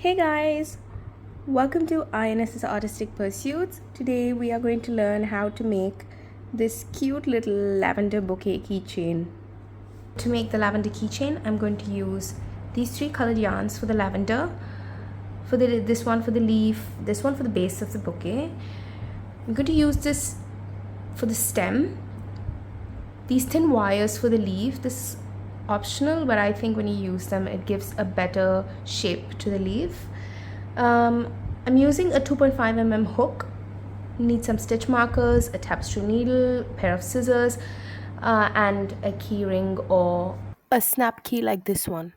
Hey guys, welcome to INS's Artistic Pursuits. Today we are going to learn how to make this cute little lavender bouquet keychain. To make the lavender keychain, I'm going to use these three colored yarns for the lavender, this one for the leaf, this one for the base of the bouquet. I'm going to use this for the stem, these thin wires for the leaf. This is optional, but I think when you use them it gives a better shape to the leaf. I'm using a 2.5 mm hook. You need some stitch markers, a tapestry needle, a pair of scissors, and a keyring or a snap key like this one.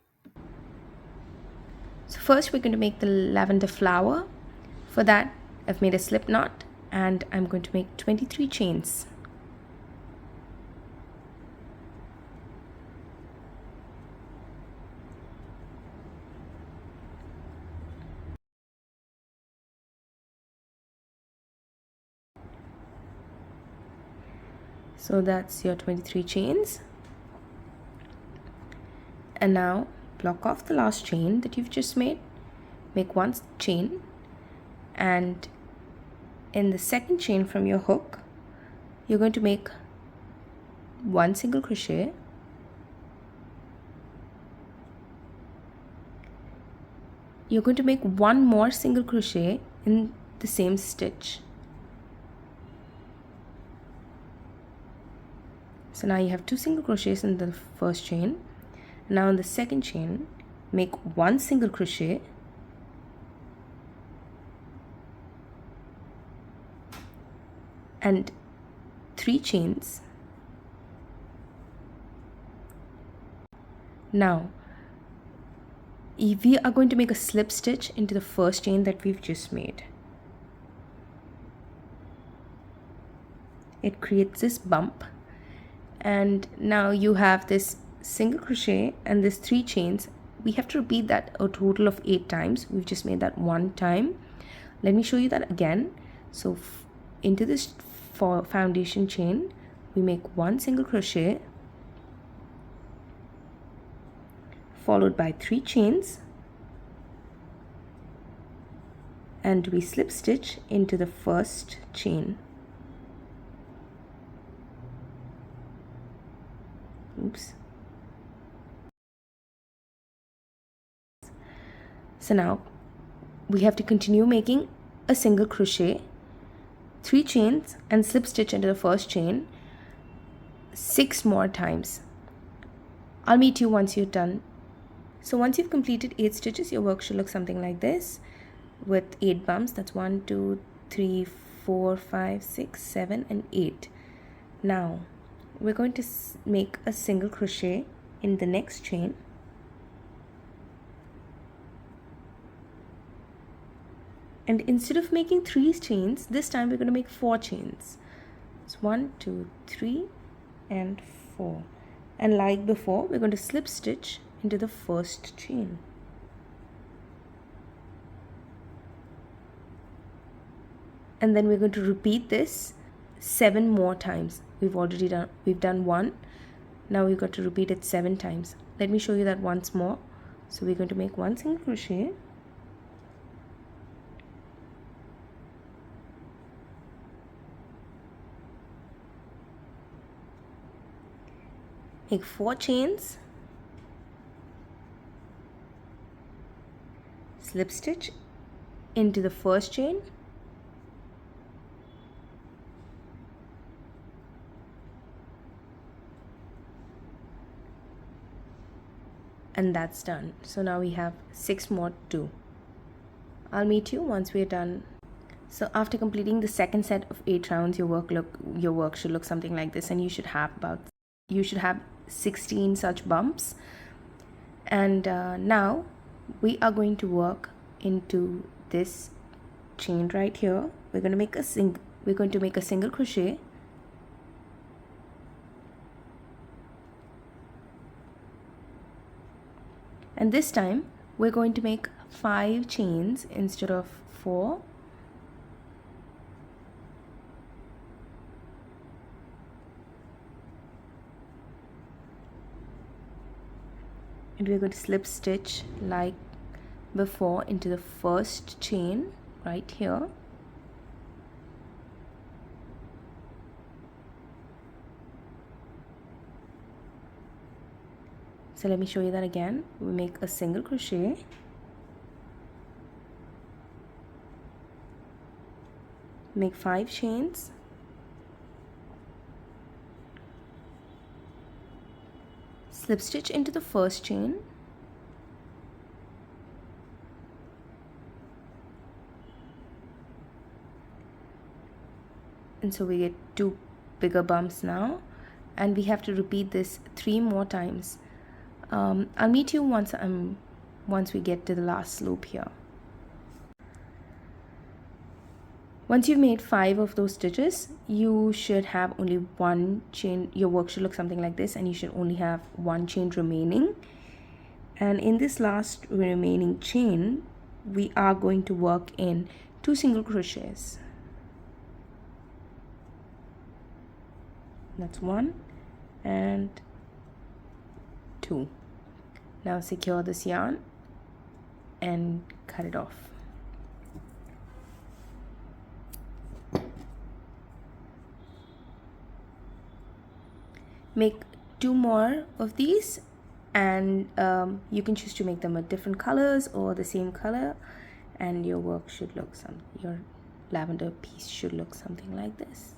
So first we're going to make the lavender flower. For that I've made a slip knot and I'm going to make 23 chains. So that's your 23 chains. And now block off the last chain that you've just made, make one chain, and in the second chain from your hook you're going to make one single crochet, you're going to make one more single crochet in the same stitch. So now you have two single crochets in the first chain. Now in the second chain make one single crochet, and 3 chains. Now we are going to make a slip stitch into the first chain that we've just made. It creates this bump, and now you have this single crochet and this 3 chains. We have to repeat that a total of 8 times. We've just made that one time. Let me show you that again. So into this foundation chain we make one single crochet followed by 3 chains, and we slip stitch into the first chain. Oops. So now we have to continue making a single crochet, 3 chains, and slip stitch into the first chain 6 more times. I'll meet you once you're done. So once you've completed 8 stitches, your work should look something like this with 8 bumps. That's 1, 2, 3, 4, 5, 6, 7, and 8. Now we're going to make a single crochet in the next chain, and instead of making 3 chains, this time we're going to make 4 chains. It's 1, 2, 3, and 4. And like before, we're going to slip stitch into the first chain. And then we're going to repeat this 7 more times. We've done 1. Now we've got to repeat it 7 times. Let me show you that once more. So we're going to make one single crochet, make 4 chains, slip stitch into the first chain, and that's done. So now we have 6 more to do. I'll meet you once we're done. So after completing the second set of 8 rounds, your work should look something like this, and you should have 16 such bumps. And now we are going to work into this chain right here. We're going to make a single crochet, and this time we're going to make 5 chains instead of 4. And we're going to slip stitch like before into the first chain right here. So let me show you that again. We make a single crochet, make 5 chains, slip stitch into the first chain, and so we get 2 bigger bumps now, and we have to repeat this 3 more times. I'll meet you once we get to the last loop here. Once you've made 5 of those stitches, you should have only 1 chain. Your work should look something like this, and you should only have 1 chain remaining. And in this last remaining chain, we are going to work in 2 single crochets. That's 1 and 2. Now secure this yarn and cut it off. Make 2 more of these, and you can choose to make them with different colors or the same color, and your work should look your lavender piece should look something like this.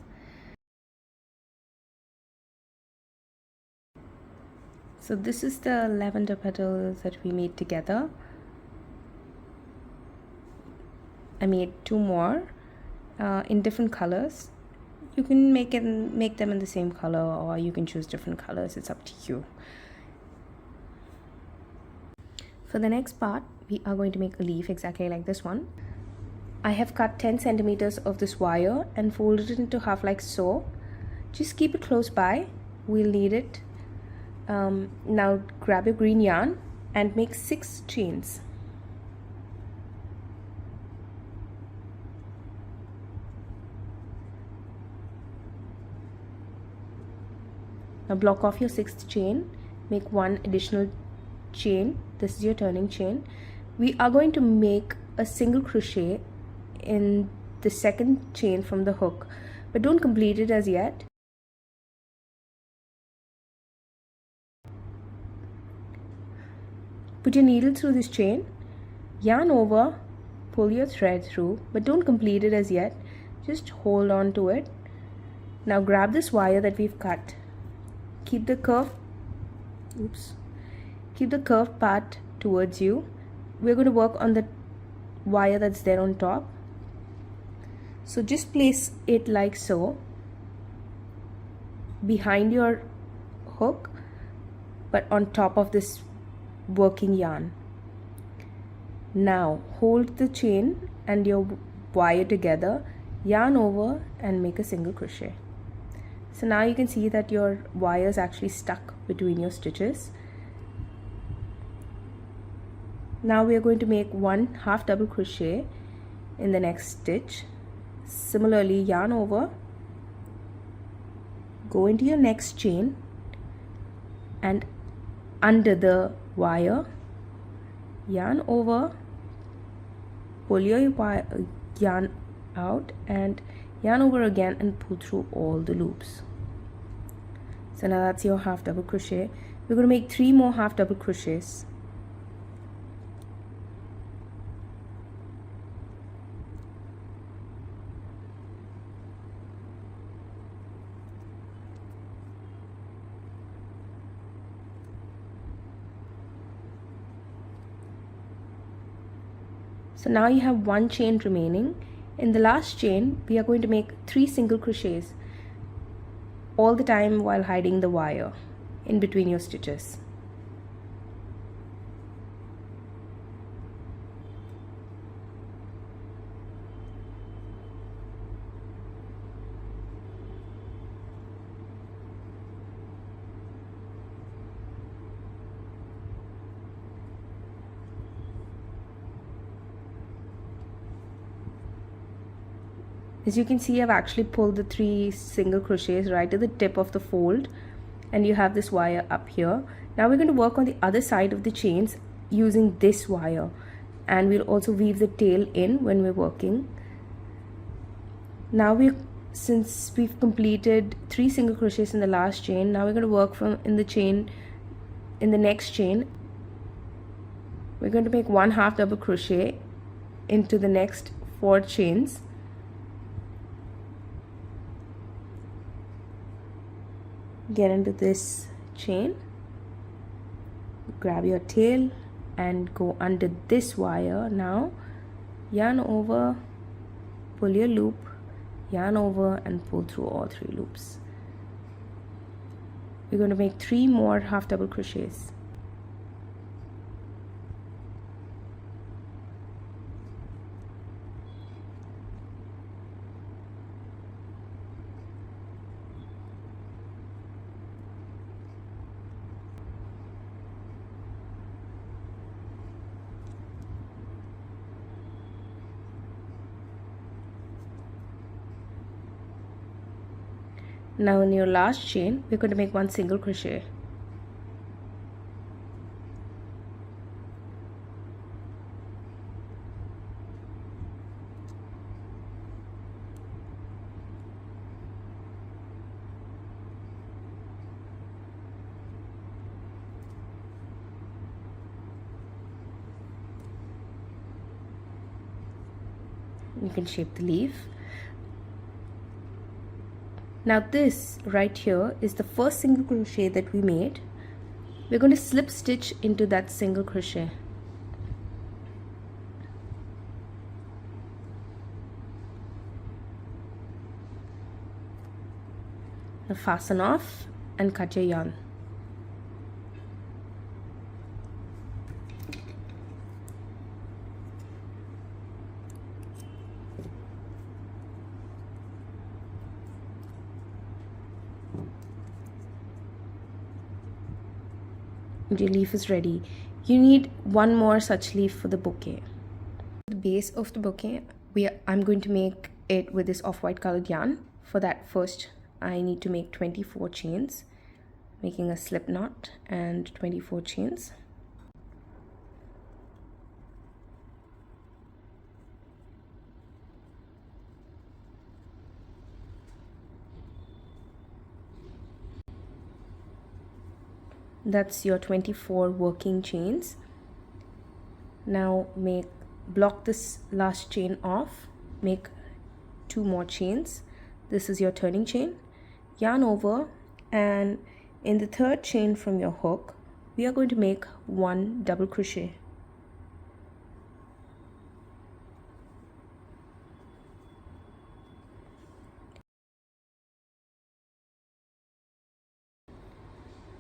So this is the lavender petals that we made together. I made 2 more in different colors. You can make them in the same color, or you can choose different colors. It's up to you. For the next part, we are going to make a leaf exactly like this one. I have cut 10 centimeters of this wire and folded it into half like so. Just keep it close by. We'll need it. Now grab your green yarn and make 6 chains. Now block off your 6th chain, make 1 additional chain. This is your turning chain. We are going to make a single crochet in the 2nd chain from the hook, but don't complete it as yet. Put your needle through this chain, yarn over, pull your thread through, but don't complete it as yet. Just hold on to it. Now grab this wire that we've cut. Keep the curved part towards you. We're going to work on the wire that's there on top. So just place it like so behind your hook, but on top of this working yarn. Now hold the chain and your wire together, yarn over and make a single crochet. So now you can see that your wire is actually stuck between your stitches. Now we are going to make 1 half double crochet in the next stitch. Similarly, yarn over, go into your next chain, and under the wire, yarn over, pull your yarn out and yarn over again and pull through all the loops. So now that's your half double crochet. We're going to make 3 more half double crochets. So now you have 1 chain remaining. In the last chain, we are going to make 3 single crochets all the time while hiding the wire in between your stitches. As you can see, I've actually pulled the 3 single crochets right to the tip of the fold, and you have this wire up here. Now we're going to work on the other side of the chains using this wire, and we'll also weave the tail in when we're working. Now since we've completed 3 single crochets in the last chain, now we're going to work from in the next chain. We're going to make 1 half double crochet into the next 4 chains. Get into this chain, grab your tail and go under this wire. Now yarn over, pull your loop, yarn over and pull through all 3 loops. We're going to make 3 more half double crochets. Now in your last chain, we're going to make 1 single crochet. You can shape the leaf. Now this right here is the first single crochet that we made. We're going to slip stitch into that single crochet. Now fasten off and cut your yarn. Your leaf is ready. You need 1 more such leaf for the bouquet. The base of the bouquet, I'm going to make it with this off-white colored yarn. For that, first I need to make 24 chains, making a slip knot and 24 chains. That's your 24 working chains. Now block this last chain off, make 2 more chains. This is your turning chain. Yarn over, and in the 3rd chain from your hook, we are going to make 1 double crochet.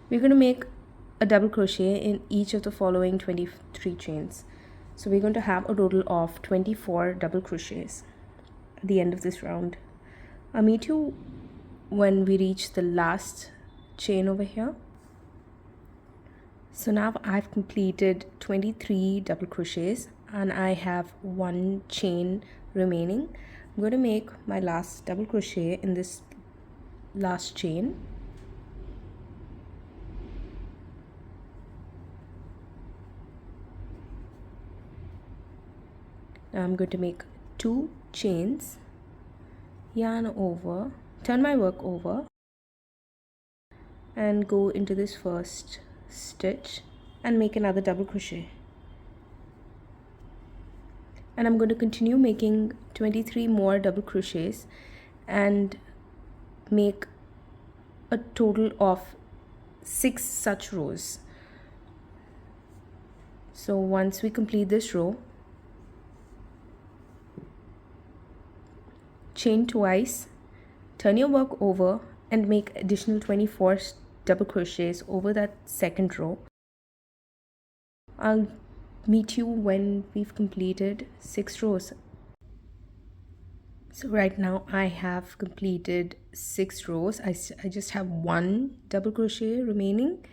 We're going to make a double crochet in each of the following 23 chains. So we're going to have a total of 24 double crochets at the end of this round. I'll meet you when we reach the last chain over here. So now I've completed 23 double crochets and I have 1 chain remaining. I'm going to make my last double crochet in this last chain. Now I'm going to make 2 chains, yarn over, turn my work over and go into this first stitch and make another double crochet. And I'm going to continue making 23 more double crochets and make a total of 6 such rows. So once we complete this row, chain twice, turn your work over and make additional 24 double crochets over that 2nd row. I'll meet you when we've completed 6 rows. So right now I have completed 6 rows. I just have 1 double crochet remaining.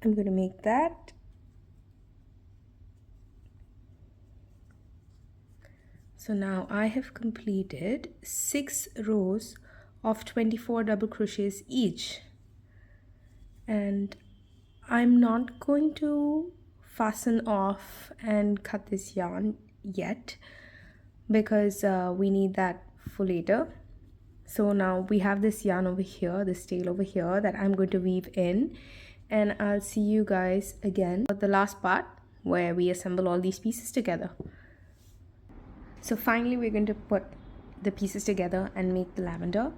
I'm going to make that. So now I have completed 6 rows of 24 double crochets each, and I'm not going to fasten off and cut this yarn yet because we need that for later. So now we have this yarn over here, this tail over here that I'm going to weave in, and I'll see you guys again for the last part where we assemble all these pieces together. So finally we're going to put the pieces together and make the lavender.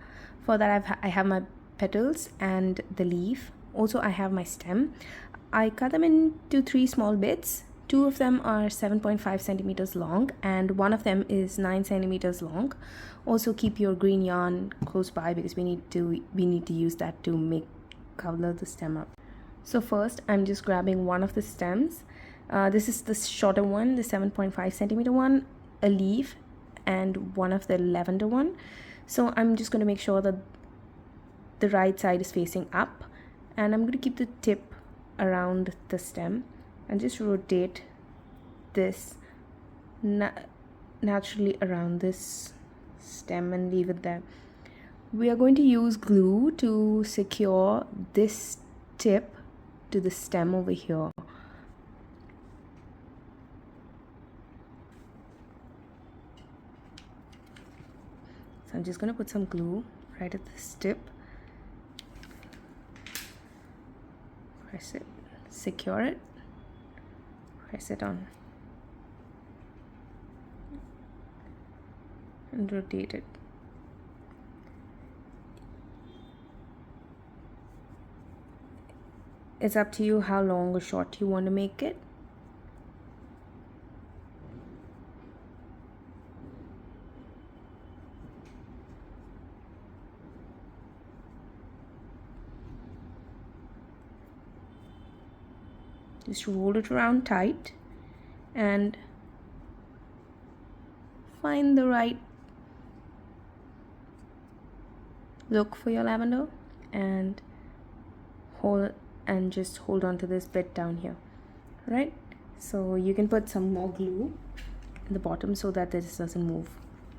For that I have my petals and the leaf. Also I have my stem. I cut them into 3 small bits. 2 of them are 7.5 centimeters long and 1 of them is 9 centimeters long. Also keep your green yarn close by because we need to use that to cover the stem up. So first I'm just grabbing one of the stems. This is the shorter one, the 7.5 centimeter one, a leaf, and one of the lavender one. So I'm just going to make sure that the right side is facing up, and I'm going to keep the tip around the stem and just rotate this naturally around this stem and leave it there. We are going to use glue to secure this tip to the stem over here. So I'm just going to put some glue right at this tip, press it, secure it, press it on, and rotate it. It's up to you how long or short you want to make it. Just roll it around tight and find the right look for your lavender and just hold on to this bit down here. Right, so you can put some more glue in the bottom so that this doesn't move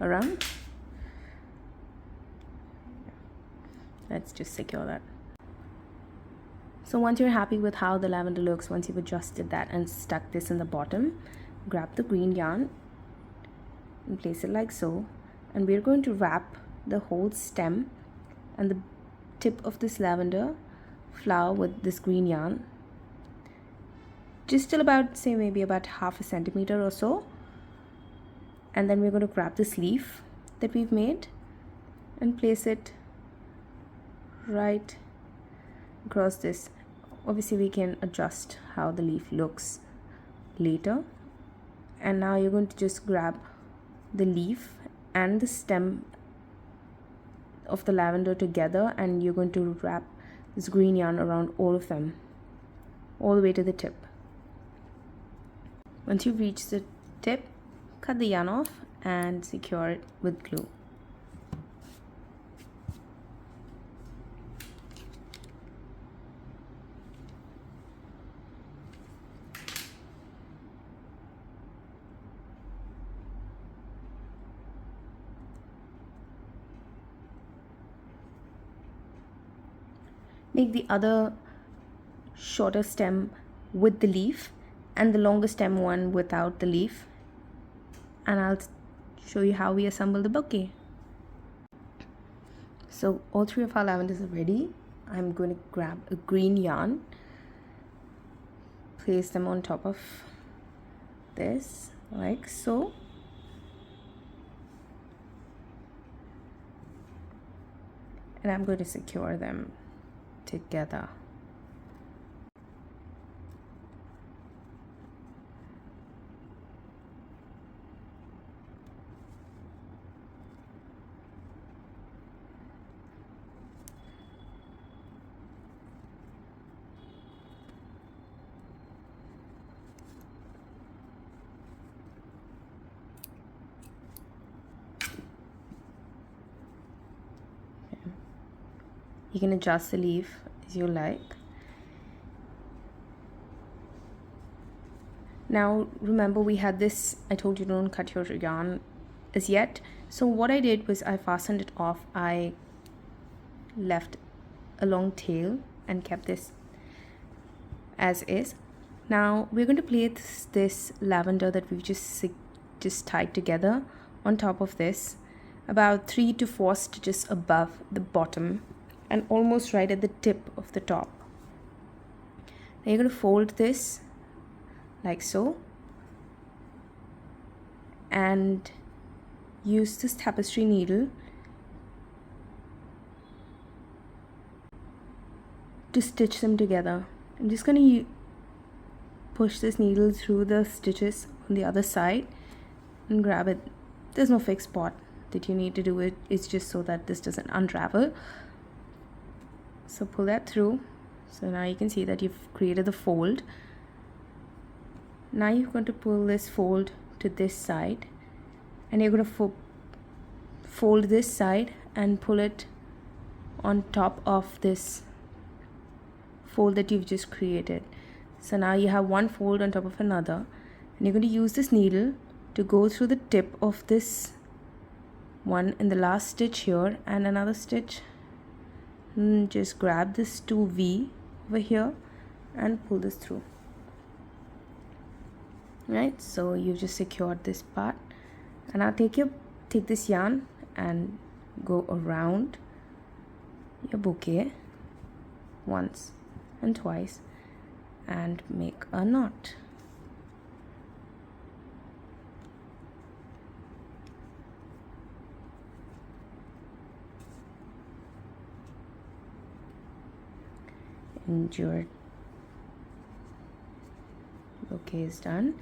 around. Let's just secure that. So once you're happy with how the lavender looks, once you've adjusted that and stuck this in the bottom, grab the green yarn and place it like so, and we're going to wrap the whole stem and the tip of this lavender flower with this green yarn just till about, say, maybe about half a centimeter or so. And then we're going to grab this leaf that we've made and place it right across this. Obviously we can adjust how the leaf looks later. And now you're going to just grab the leaf and the stem of the lavender together, and you're going to wrap this green yarn around all of them all the way to the tip. Once you reach the tip, cut the yarn off and secure it with glue. Make the other shorter stem with the leaf and the longer stem one without the leaf, and I'll show you how we assemble the bouquet. So all 3 of our lavenders are ready. I'm going to grab a green yarn, place them on top of this like so, and I'm going to secure them together. You can adjust the leaf as you like. Now remember, we had this, I told you don't cut your yarn as yet. So what I did was I fastened it off. I left a long tail and kept this as is. Now we're going to place this lavender that we've just tied together on top of this, about 3 to 4 stitches above the bottom and almost right at the tip of the top. Now you're going to fold this like so and use this tapestry needle to stitch them together. I'm just going to push this needle through the stitches on the other side and grab it. There's no fixed spot that you need to do it. It's just so that this doesn't unravel. So pull that through. So now you can see that you've created the fold. Now you're going to pull this fold to this side and you're going to fold this side and pull it on top of this fold that you've just created. So now you have one fold on top of another, and you're going to use this needle to go through the tip of this one in the last stitch here and another stitch. And just grab this 2V over here and pull this through. Right, so you've just secured this part, and now take this yarn and go around your bouquet once and twice and make a knot. And your bouquet is done.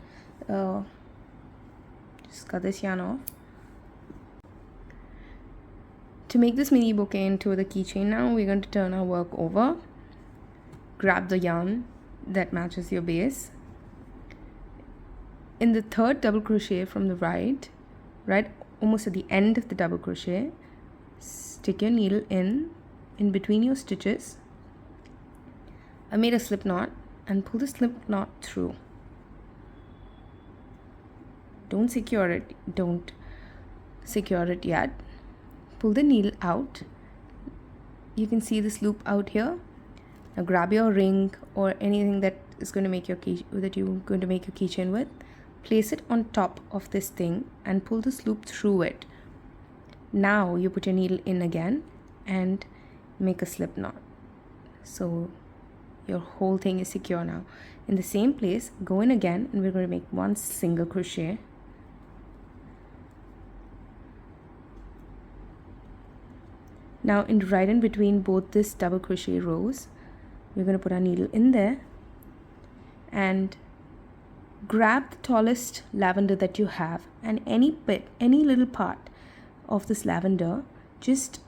Just cut this yarn off. To make this mini bouquet into the keychain, now we're going to turn our work over. Grab the yarn that matches your base. In the third double crochet from the right almost at the end of the double crochet, stick your needle in between your stitches. I made a slip knot and pull the slip knot through. Don't secure it yet. Pull the needle out. You can see this loop out here. Now grab your ring or anything that is going to make your keychain with. Place it on top of this thing and pull this loop through it. Now you put your needle in again and make a slip knot. So your whole thing is secure now. In the same place, go in again, and we're going to make one single crochet. Now right in between both this double crochet rows, we're going to put our needle in there and grab the tallest lavender that you have, and any little part of this lavender, just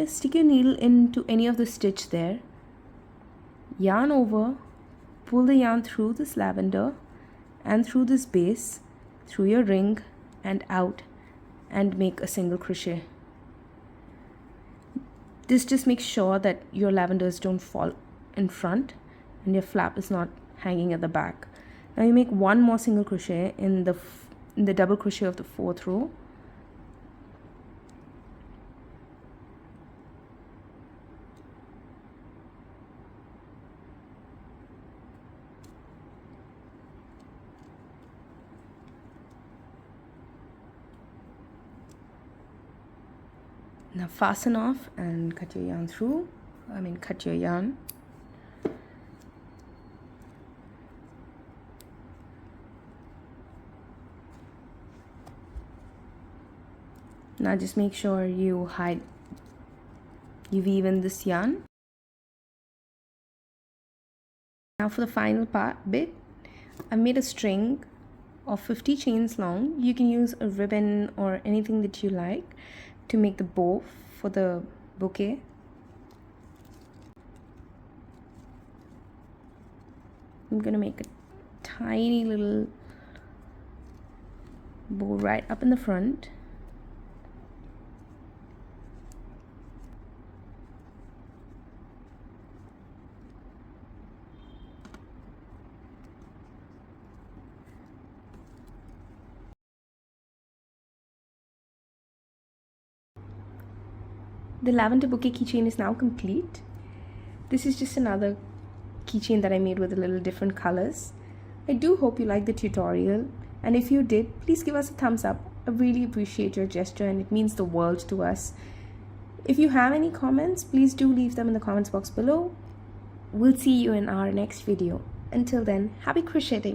stick your needle into any of the stitch there, yarn over, pull the yarn through this lavender and through this base, through your ring and out, and make a single crochet. This just makes sure that your lavenders don't fall in front and your flap is not hanging at the back. Now you make one more single crochet in the double crochet of the fourth row. Now fasten off and cut your yarn through. Cut your yarn. Now just make sure you weave in this yarn. Now for the final bit, I made a string of 50 chains long. You can use a ribbon or anything that you like to make the bow for the bouquet. I'm gonna make a tiny little bow right up in the front. The Lavender Bouquet keychain is now complete. This is just another keychain that I made with a little different colors. I do hope you liked the tutorial, and if you did, please give us a thumbs up. I really appreciate your gesture and it means the world to us. If you have any comments, please do leave them in the comments box below. We'll see you in our next video. Until then, happy crocheting!